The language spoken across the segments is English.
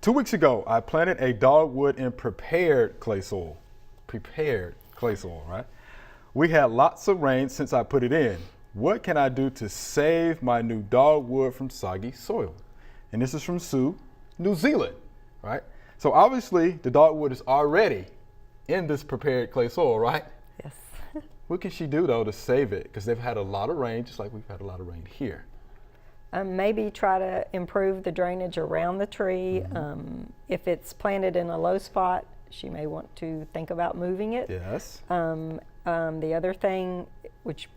2 weeks ago, I planted a dogwood in prepared clay soil. Prepared clay soil, right? We had lots of rain since I put it in. What can I do to save my new dogwood from soggy soil? And this is from Sue, New Zealand, right? So obviously the dogwood is already in this prepared clay soil, right? Yes. What can she do though to save it? Because they've had a lot of rain, just like we've had a lot of rain here. Maybe try to improve the drainage around the tree. If it's planted in a low spot, she may want to think about moving it. Yes. The other thing, which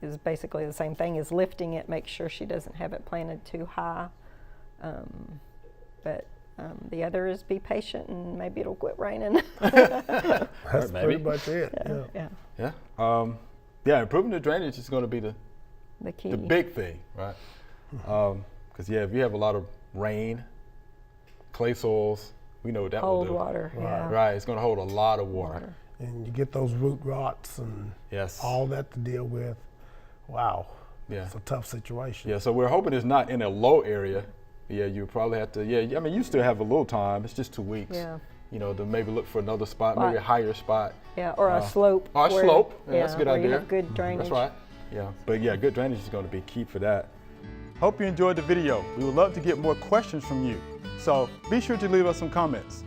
is basically the same thing, is lifting it. Make sure she doesn't have it planted too high. But the other is be patient, and maybe it'll quit raining. That's pretty much it. Yeah. Yeah, improving the drainage is going to be the key. the big thing, right? Because if you have a lot of rain, clay soils, we know what that will Cold do. water. Yeah. Right, it's going to hold a lot of water. And you get those root rots and all that to deal with. Wow. Yeah. It's a tough situation. Yeah, so we're hoping it's not in a low area. Yeah, you probably have to, I mean, you still have a little time. It's just 2 weeks. Yeah. You know, to maybe look for another spot, maybe a higher spot. Yeah, or a slope. Or a slope. Yeah, that's a good where idea. you have good drainage. That's right. Yeah, but yeah, good drainage is going to be key for that. Hope you enjoyed the video. We would love to get more questions from you. So be sure to leave us some comments.